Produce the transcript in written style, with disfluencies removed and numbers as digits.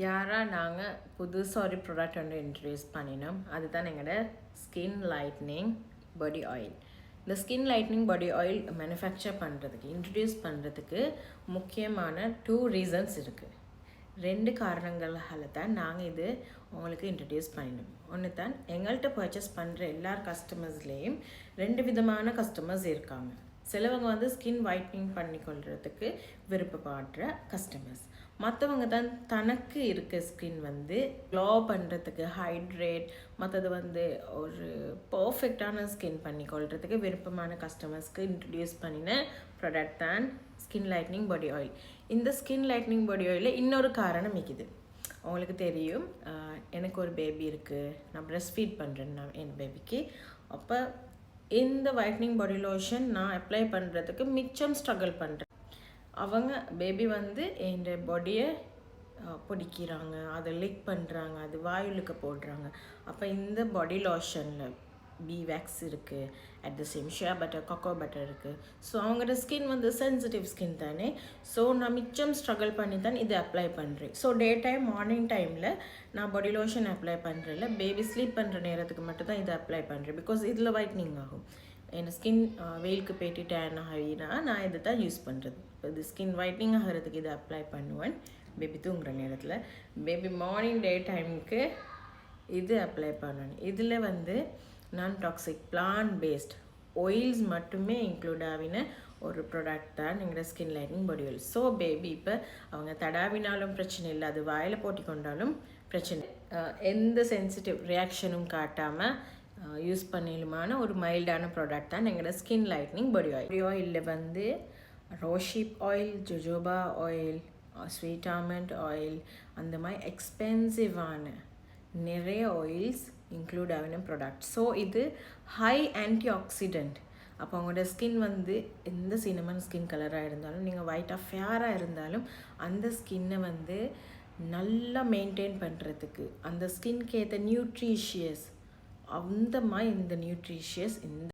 யாரா நாங்கள் புதுசாக ஒரு ப்ராடக்ட் வந்து இன்ட்ரடியூஸ் பண்ணினோம். அதுதான் எங்களோட ஸ்கின் லைட்னிங் பாடி ஆயில். இந்த skin lightening body oil manufacture பண்ணுறதுக்கு இன்ட்ரடியூஸ் பண்ணுறதுக்கு முக்கியமான 2 ரீசன்ஸ் இருக்குது. 2 காரணங்களால் தான் நாங்கள் இது உங்களுக்கு இன்ட்ரடியூஸ் பண்ணினோம். ஒன்று தான் எங்கள்கிட்ட பர்ச்சேஸ் பண்ணுற எல்லார் கஸ்டமர்ஸ்லேயும் 2 விதமான கஸ்டமர்ஸ் இருக்காங்க. சிலவங்க வந்து ஸ்கின் ஒயிட்னிங் பண்ணிக்கொள்கிறதுக்கு விருப்பப்படுற கஸ்டமர்ஸ். மற்றவங்க தான் தனக்கு இருக்க ஸ்கின் வந்து க்ளோ பண்ணுறதுக்கு ஹைட்ரேட் மற்றது வந்து ஒரு பர்ஃபெக்டான ஸ்கின் பண்ணிக்கொள்கிறதுக்கு விருப்பமான கஸ்டமர்ஸ்க்கு இன்ட்ரடியூஸ் பண்ணின ப்ராடக்ட் தான் ஸ்கின் லைட்னிங் பாடி ஆயில். இந்த ஸ்கின் லைட்னிங் பாடி ஆயிலில் இன்னொரு காரணம் இருக்குது. உங்களுக்கு தெரியும், எனக்கு ஒரு பேபி இருக்குது, நான் ப்ரெஸ்ட் ஃபீட் பண்ணுறேன் நான் என் பேபிக்கு. அப்போ இந்த ஒயிட்னிங் பாடி லோஷன் நான் அப்ளை பண்ணுறதுக்கு மிச்சம் ஸ்ட்ரகிள் பண்ணுறேன். அவங்க பேபி வந்து என் பாடியை பிடிக்கிறாங்க, அதை லிக் பண்ணுறாங்க, அது வாயுலுக்கு போடுறாங்க. அப்போ இந்த பாடி லோஷனில் பி வேக்ஸ் இருக்குது, at the same Shia butter kho kho butter இருக்குது. ஸோ அவங்களோட ஸ்கின் வந்து சென்சிட்டிவ் ஸ்கின் தானே. ஸோ நான் மிச்சம் ஸ்ட்ரகிள் பண்ணி தான் இதை அப்ளை பண்ணுறேன். ஸோ டே டைம் மார்னிங் டைமில் நான் பாடி லோஷன் அப்ளை பண்ணுறேன்ல, பேபி ஸ்லீப் பண்ணுற நேரத்துக்கு மட்டும் தான் இதை அப்ளை பண்ணுறேன். பிகாஸ் இதில் ஒயிட்னிங் ஆகும். என் ஸ்கின் வெயிலுக்கு போய்ட்டு டேன் ஆகினா நான் இதை தான் யூஸ் பண்ணுறது. இப்போ இது ஸ்கின் ஒயிட்னிங் ஆகிறதுக்கு இதை அப்ளை பண்ணுவேன் பேபி தூங்குற நேரத்தில். பேபி மார்னிங் டே டைமுக்கு இது அப்ளை பண்ணணும். இதில் வந்து நான் டாக்ஸிக் பிளான்ட் பேஸ்ட் ஆயில்ஸ் மட்டுமே இன்க்ளூட் ஆகின ஒரு ப்ராடக்ட் தான் எங்களோட skin lightening body oil. So baby இப்போ அவங்க தடாவினாலும் பிரச்சனை இல்லை, அது வாயில் போட்டி கொண்டாலும் பிரச்சனை, எந்த சென்சிட்டிவ் ரியாக்ஷனும் காட்டாமல் யூஸ் பண்ணிலுமான ஒரு மைல்டான ப்ராடக்ட் தான் எங்களோட skin lightening body oil. Body ஆயிலில் வந்து rosehip oil, jojoba oil, sweet almond oil, அந்த மாதிரி எக்ஸ்பென்சிவான நிறைய ஆயில்ஸ் இன்க்ளூட் ஆகின ப்ராடக்ட். ஸோ இது ஹை ஆன்டி ஆக்சிடென்ட். அப்போ அவங்களோட ஸ்கின் வந்து எந்த சினமன் ஸ்கின் கலராக இருந்தாலும், நீங்கள் ஒயிட்டாக ஃபேராக இருந்தாலும், அந்த ஸ்கின்னை வந்து நல்லா மெயின்டைன் பண்ணுறதுக்கு, அந்த ஸ்கின்க்கு ஏற்ற நியூட்ரிஷியஸ் அந்த மாதிரி இந்த நியூட்ரிஷியஸ் இந்த